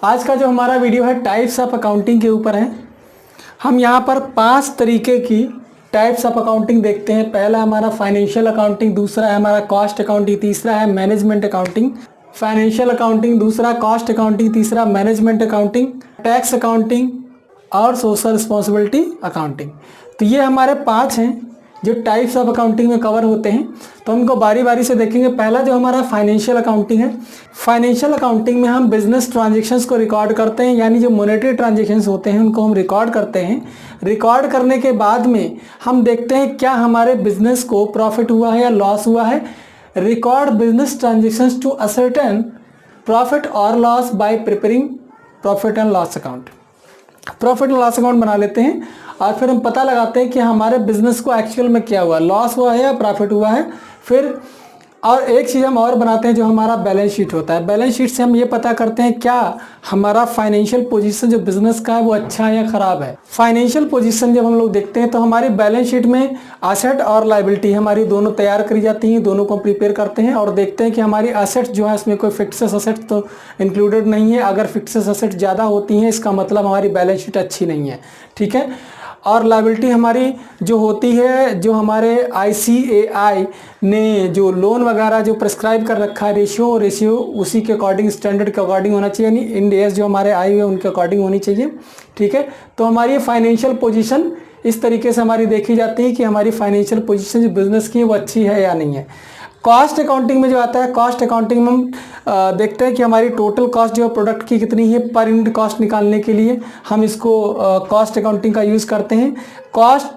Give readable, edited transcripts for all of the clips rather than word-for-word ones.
आज का जो हमारा वीडियो है टाइप्स ऑफ अकाउंटिंग के ऊपर है। हम यहाँ पर 5 तरीके की टाइप्स ऑफ अकाउंटिंग देखते हैं। पहला हमारा फाइनेंशियल अकाउंटिंग, दूसरा है हमारा कॉस्ट अकाउंटिंग, तीसरा है मैनेजमेंट अकाउंटिंग। फाइनेंशियल अकाउंटिंग, दूसरा कॉस्ट अकाउंटिंग, तीसरा मैनेजमेंट अकाउंटिंग, टैक्स अकाउंटिंग और सोशल रिस्पॉन्सिबिलिटी अकाउंटिंग। तो ये हमारे 5 हैं जो टाइप्स ऑफ अकाउंटिंग में कवर होते हैं। तो हमको बारी बारी से देखेंगे। पहला जो हमारा फाइनेंशियल अकाउंटिंग है, फाइनेंशियल अकाउंटिंग में हम बिजनेस ट्रांजैक्शंस को रिकॉर्ड करते हैं, यानी जो मॉनेटरी ट्रांजैक्शंस होते हैं उनको हम रिकॉर्ड करते हैं। रिकॉर्ड करने के बाद में हम देखते हैं क्या हमारे बिजनेस को प्रॉफिट हुआ है या लॉस हुआ है। Record business transactions to ascertain profit और loss by preparing profit and loss account. Profit and loss account बना लेते हैं और फिर हम पता लगाते हैं कि हमारे बिजनेस को एक्चुअल में क्या हुआ, लॉस हुआ है या प्रॉफिट हुआ है। फिर और एक चीज़ हम और बनाते हैं जो हमारा बैलेंस शीट होता है। बैलेंस शीट से हम ये पता करते हैं क्या हमारा फाइनेंशियल पोजीशन जो बिजनेस का है वो अच्छा है या ख़राब है। फाइनेंशियल पोजीशन जब हम लोग देखते हैं तो हमारी बैलेंस शीट में एसेट और लायबिलिटी हमारी दोनों तैयार करी जाती हैं, दोनों को प्रिपेयर करते हैं और देखते हैं कि हमारी एसेट जो है इसमें कोई फिक्सेस एसेट तो इंक्लूडेड नहीं है। अगर फिक्सेस एसेट ज़्यादा होती हैं इसका मतलब हमारी बैलेंस शीट अच्छी नहीं है, ठीक है। और लायबिलिटी हमारी जो होती है, जो हमारे ICAI ने जो लोन वगैरह जो प्रिस्क्राइब कर रखा है रेशियो उसी के अकॉर्डिंग, स्टैंडर्ड के अकॉर्डिंग होना चाहिए, यानी इंड एस जो हमारे आए हुए उनके अकॉर्डिंग होनी चाहिए, ठीक है। तो हमारी फाइनेंशियल पोजीशन इस तरीके से हमारी देखी जाती है कि हमारी फाइनेंशियल पोजीशन जो बिजनेस की है वो अच्छी है या नहीं है। कॉस्ट अकाउंटिंग में जो आता है, कॉस्ट अकाउंटिंग में हम देखते हैं कि हमारी टोटल कॉस्ट जो है प्रोडक्ट की कितनी है। पर यूनिट कॉस्ट निकालने के लिए हम इसको कॉस्ट अकाउंटिंग का यूज़ करते हैं। Cost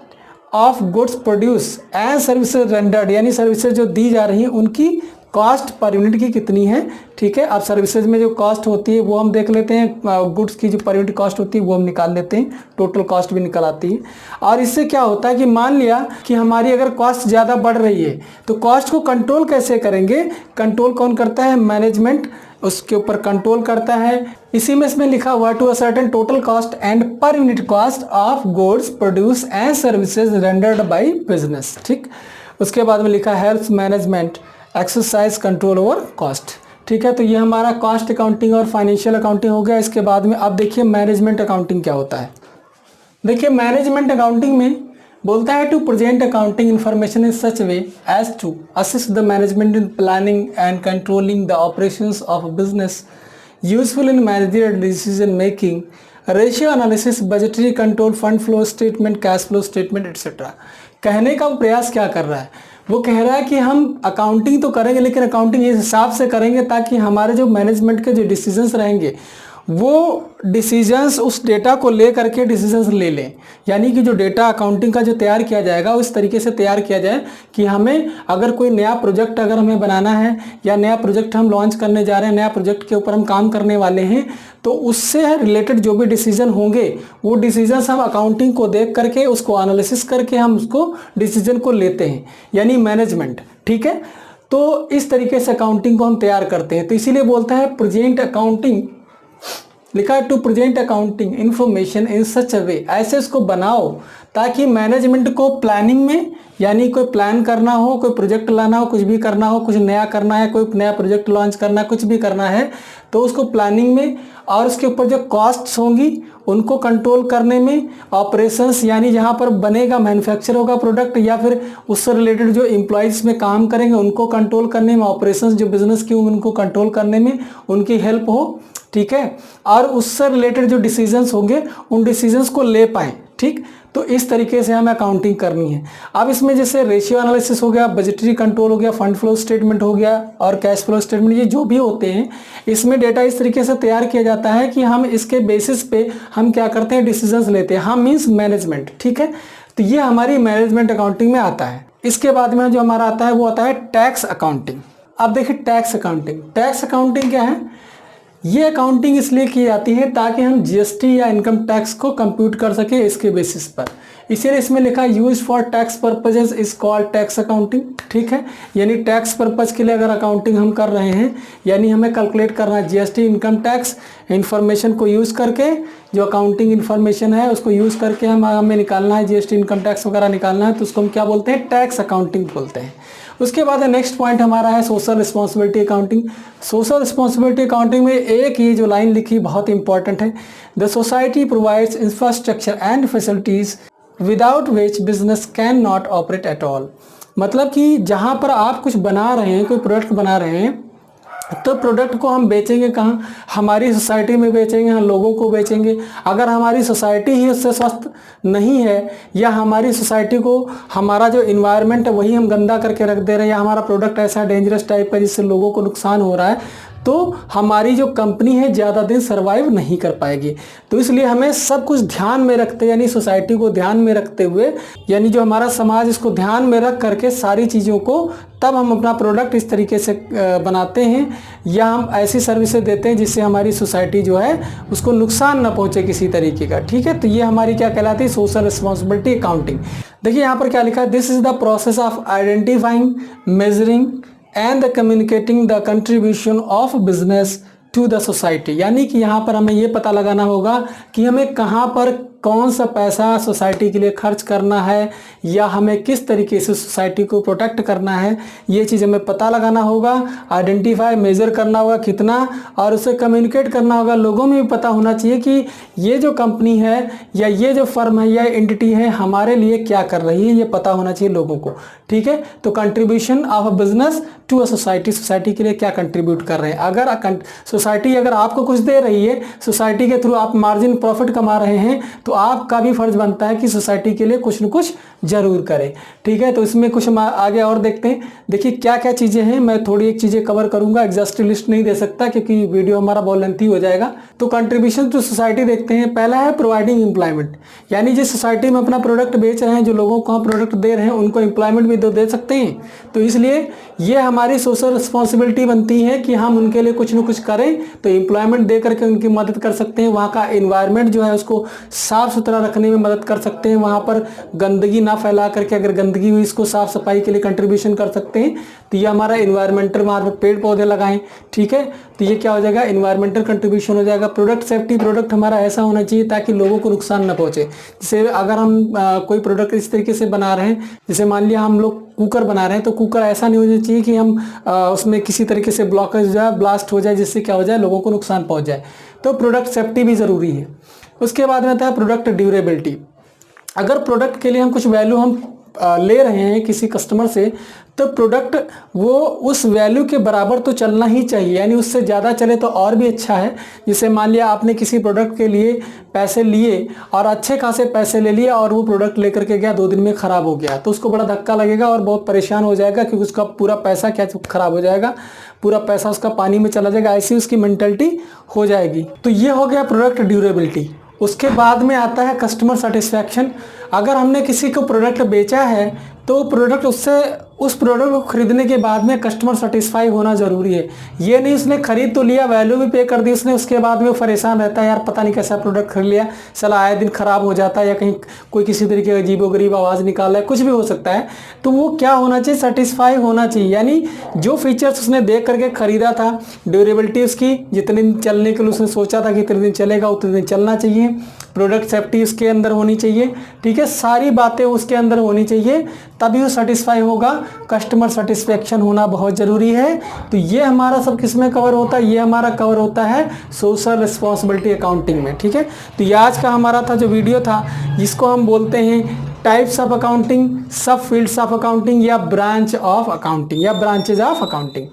of goods produce and services rendered, यानी सर्विसेज जो दी जा रही हैं उनकी कॉस्ट पर यूनिट की कितनी है, ठीक है। अब सर्विसेज में जो कॉस्ट होती है वो हम देख लेते हैं, गुड्स की जो पर यूनिट कॉस्ट होती है वो हम निकाल लेते हैं, टोटल कॉस्ट भी निकल आती है। और इससे क्या होता है कि मान लिया कि हमारी अगर कॉस्ट ज़्यादा बढ़ रही है तो कॉस्ट को कंट्रोल कैसे करेंगे। कंट्रोल कौन करता है, मैनेजमेंट उसके ऊपर कंट्रोल करता है। इसी में इसमें लिखा हुआ to a certain total cost and per unit cost of goods produce and services rendered by business, ठीक। उसके बाद में लिखा health management exercise control over cost, ठीक है। तो ये हमारा कॉस्ट अकाउंटिंग और फाइनेंशियल अकाउंटिंग हो गया। इसके बाद में अब देखिए मैनेजमेंट अकाउंटिंग क्या होता है। देखिए मैनेजमेंट अकाउंटिंग में बोलता है to present accounting information in such way as to assist the management in planning and controlling the operations of business, useful in managerial decision making, ratio analysis, budgetary control, fund flow statement, cash flow statement etcetera. कहने का प्रयास क्या कर रहा है, वो कह रहा है कि हम अकाउंटिंग तो करेंगे लेकिन अकाउंटिंग इस हिसाब से करेंगे ताकि हमारे जो मैनेजमेंट के जो डिसीजंस रहेंगे वो डिसीजंस उस डेटा को ले करके डिसीजंस ले लें। यानी कि जो डेटा अकाउंटिंग का जो तैयार किया जाएगा उस तरीके से तैयार किया जाए कि हमें अगर कोई नया प्रोजेक्ट अगर हमें बनाना है या नया प्रोजेक्ट हम लॉन्च करने जा रहे हैं, नया प्रोजेक्ट के ऊपर हम काम करने वाले हैं, तो उससे रिलेटेड जो भी डिसीजन होंगे वो डिसीजंस हम अकाउंटिंग को देख करके उसको एनालिसिस करके हम उसको डिसीजन को लेते हैं, यानी मैनेजमेंट, ठीक है। तो इस तरीके से अकाउंटिंग को हम तैयार करते हैं। तो इसीलिए बोलता है प्रेजेंट अकाउंटिंग, लिखा है to present accounting information in such a way, ऐसे इसको बनाओ ताकि मैनेजमेंट को प्लानिंग में, यानी कोई प्लान करना हो, कोई प्रोजेक्ट लाना हो, कुछ भी करना हो, कुछ नया करना है, कोई नया प्रोजेक्ट लॉन्च करना है, कुछ भी करना है तो उसको प्लानिंग में और उसके ऊपर जो कॉस्ट्स होंगी उनको कंट्रोल करने में, ऑपरेशंस यानी जहाँ पर बनेगा मैन्युफैक्चर होगा प्रोडक्ट या फिर उससे रिलेटेड जो एम्प्लॉयज़ में काम करेंगे उनको कंट्रोल करने में, ऑपरेशंस जो बिजनेस की उनको कंट्रोल करने में उनकी हेल्प हो, ठीक है। और उससे रिलेटेड जो डिसीजंस होंगे उन डिसीजंस को ले पाएँ, ठीक। तो इस तरीके से हमें अकाउंटिंग करनी है। अब इसमें जैसे रेशियो एनालिसिस हो गया, बजटरी कंट्रोल हो गया, फंड फ्लो स्टेटमेंट हो गया और कैश फ्लो स्टेटमेंट, ये जो भी होते हैं इसमें डेटा इस तरीके से तैयार किया जाता है कि हम इसके बेसिस पे हम क्या करते हैं, डिसीजंस लेते हैं। हम मीन्स मैनेजमेंट, ठीक है। तो ये हमारी मैनेजमेंट अकाउंटिंग में आता है। इसके बाद में जो हमारा आता है वो आता है टैक्स अकाउंटिंग। अब देखिए टैक्स अकाउंटिंग, टैक्स अकाउंटिंग क्या है, ये अकाउंटिंग इसलिए की जाती है ताकि हम GST या इनकम टैक्स को कंप्यूट कर सके इसके बेसिस पर। इसीलिए इसमें लिखा use for tax purposes is called tax accounting, ठीक है। यानी टैक्स पर्पज के लिए अगर अकाउंटिंग हम कर रहे हैं, यानी हमें कैलकुलेट करना है GST इनकम टैक्स इन्फॉर्मेशन को यूज़ करके, जो अकाउंटिंग इन्फॉर्मेशन है उसको यूज़ करके हमें निकालना है, GST इनकम टैक्स वगैरह निकालना है, तो उसको हम क्या बोलते हैं, टैक्स अकाउंटिंग बोलते हैं। उसके बाद नेक्स्ट पॉइंट हमारा है social responsibility accounting. Social responsibility accounting में एक ये जो लाइन लिखी बहुत इंपॉर्टेंट है, the society provides infrastructure and facilities without which business can not operate at all. मतलब कि जहाँ पर आप कुछ बना रहे हैं, कोई प्रोडक्ट बना रहे हैं, तो प्रोडक्ट को हम बेचेंगे कहाँ? हमारी सोसाइटी में बेचेंगे, हम लोगों को बेचेंगे। अगर हमारी सोसाइटी ही उससे स्वस्थ नहीं है, या हमारी सोसाइटी को, हमारा जो इन्वायरमेंट है वही हम गंदा करके रख दे रहे हैं, या हमारा प्रोडक्ट ऐसा डेंजरस टाइप का जिससे लोगों को नुकसान हो रहा है, तो हमारी जो कंपनी है ज़्यादा दिन सर्वाइव नहीं कर पाएगी। तो इसलिए हमें सब कुछ ध्यान में रखते, यानी सोसाइटी को ध्यान में रखते हुए, यानी जो हमारा समाज, इसको ध्यान में रख करके सारी चीज़ों को तब हम अपना प्रोडक्ट इस तरीके से बनाते हैं, या हम ऐसी सर्विसेज देते हैं जिससे हमारी सोसाइटी जो है उसको नुकसान ना पहुंचे किसी तरीके का। ठीक है, तो ये हमारी क्या कहलाती है? Social responsibility accounting. देखिए यहाँ पर क्या लिखा है, this is the process of identifying, measuring and communicating the contribution of business to the society. यानी कि यहाँ पर हमें ये पता लगाना होगा कि हमें कहाँ पर कौन सा पैसा सोसाइटी के लिए खर्च करना है, या हमें किस तरीके से सोसाइटी को प्रोटेक्ट करना है, ये चीज़ हमें पता लगाना होगा। आइडेंटिफाई, मेज़र करना होगा कितना, और उसे कम्युनिकेट करना होगा। लोगों में भी पता होना चाहिए कि ये जो कंपनी है, या ये जो फर्म है, या एंटिटी है, हमारे लिए क्या कर रही है, ये पता होना चाहिए लोगों को। ठीक है, तो contribution of a business to a society, society के लिए क्या कंट्रीब्यूट कर रहे हैं। अगर सोसाइटी अगर आपको कुछ दे रही है, सोसाइटी के थ्रू आप मार्जिन प्रॉफिट कमा रहे हैं, तो आपका भी फर्ज बनता है कि सोसाइटी के लिए कुछ न कुछ जरूर करें। ठीक है, तो इसमें कुछ हम आगे और देखते हैं। देखिए क्या क्या चीज़ें हैं, मैं थोड़ी एक चीज़ें कवर करूंगा, एग्जॉस्टिव लिस्ट नहीं दे सकता क्योंकि वीडियो हमारा बहुत लेंथी हो जाएगा। तो कंट्रीब्यूशन टू सोसाइटी देखते हैं। पहला है प्रोवाइडिंग एम्प्लॉयमेंट, यानी जिस सोसाइटी में अपना प्रोडक्ट बेच रहे हैं, जो लोगों को हम प्रोडक्ट दे रहे हैं, उनको एम्प्लॉयमेंट भी तो दे सकते हैं। तो इसलिए ये हमारी सोशल रिस्पॉन्सिबिलिटी बनती है कि हम उनके लिए कुछ न कुछ करें। तो एम्प्लॉयमेंट दे करके उनकी मदद कर सकते हैं, वहाँ का एनवायरनमेंट जो है उसको साफ सुथरा रखने में मदद कर सकते हैं, वहाँ पर गंदगी ना फैला करके, अगर गंदगी हुई इसको साफ सफाई के लिए कंट्रीब्यूशन कर सकते हैं। तो ये हमारा इन्वायरमेंटल, वहाँ पर पेड़ पौधे लगाएं। ठीक है, तो ये क्या हो जाएगा? इन्वायरमेंटल कंट्रीब्यूशन हो जाएगा। प्रोडक्ट सेफ्टी, प्रोडक्ट हमारा ऐसा होना चाहिए ताकि लोगों को नुकसान न पहुंचे। जैसे अगर हम कोई प्रोडक्ट इस तरीके से बना रहे हैं, जैसे मान लिया हम लोग कुकर बना रहे हैं, तो कुकर ऐसा नहीं होना चाहिए कि हम उसमें किसी तरीके से ब्लॉकेज हो जाए, ब्लास्ट हो जाए, जिससे क्या हो जाए, लोगों को नुकसान पहुंच जाए। तो प्रोडक्ट सेफ्टी भी ज़रूरी है। उसके बाद में आता है प्रोडक्ट ड्यूरेबिलिटी। अगर प्रोडक्ट के लिए हम कुछ वैल्यू हम ले रहे हैं किसी कस्टमर से, तो प्रोडक्ट वो उस वैल्यू के बराबर तो चलना ही चाहिए, यानी उससे ज़्यादा चले तो और भी अच्छा है। जैसे मान लिया आपने किसी प्रोडक्ट के लिए पैसे लिए और अच्छे खासे पैसे ले लिए, और वो प्रोडक्ट लेकर के गया, 2 दिन में ख़राब हो गया, तो उसको बड़ा धक्का लगेगा और बहुत परेशान हो जाएगा, क्योंकि उसका पूरा पैसा क्या ख़राब हो जाएगा, पूरा पैसा उसका पानी में चला जाएगा। ऐसी उसकी मेंटलिटी हो जाएगी। तो ये हो गया प्रोडक्ट ड्यूरेबिलिटी। उसके बाद में आता है कस्टमर सेटिस्फैक्शन। अगर हमने किसी को प्रोडक्ट बेचा है, तो प्रोडक्ट उस प्रोडक्ट को खरीदने के बाद में कस्टमर सेटिस्फाई होना ज़रूरी है। ये नहीं उसने खरीद तो लिया, वैल्यू भी पे कर दी उसने, उसके बाद में वो परेशान रहता है, यार पता नहीं कैसा प्रोडक्ट खरीद लिया, साला आए दिन ख़राब हो जाता है, या कहीं कोई किसी तरीके का अजीबोगरीब आवाज़ निकाल रहा है, कुछ भी हो सकता है। तो वो क्या होना चाहिए? सेटिस्फाई होना चाहिए, यानी जो फीचर्स उसने देख करके ख़रीदा था, ड्यूरेबिलिटी उसकी जितने दिन चलने के लिए उसने सोचा था कि इतने दिन चलेगा, उतने दिन चलना चाहिए। प्रोडक्ट सेफ्टी उसके अंदर होनी चाहिए। ठीक है, सारी बातें उसके अंदर होनी चाहिए, तभी वो सेटिस्फाई होगा। कस्टमर सेटिस्फेक्शन होना बहुत ज़रूरी है। तो ये हमारा सब किस में कवर होता है? ये हमारा कवर होता है सोशल रिस्पॉन्सिबिलिटी अकाउंटिंग में। ठीक है, तो ये आज का हमारा था जो वीडियो था, जिसको हम बोलते हैं टाइप्स ऑफ अकाउंटिंग, सब फील्ड्स ऑफ अकाउंटिंग, या ब्रांच ऑफ अकाउंटिंग, या ब्रांचेज ऑफ अकाउंटिंग।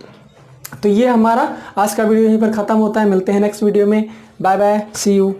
तो ये हमारा आज का वीडियो यहीं पर ख़त्म होता है। मिलते हैं नेक्स्ट वीडियो में। Bye bye, see you.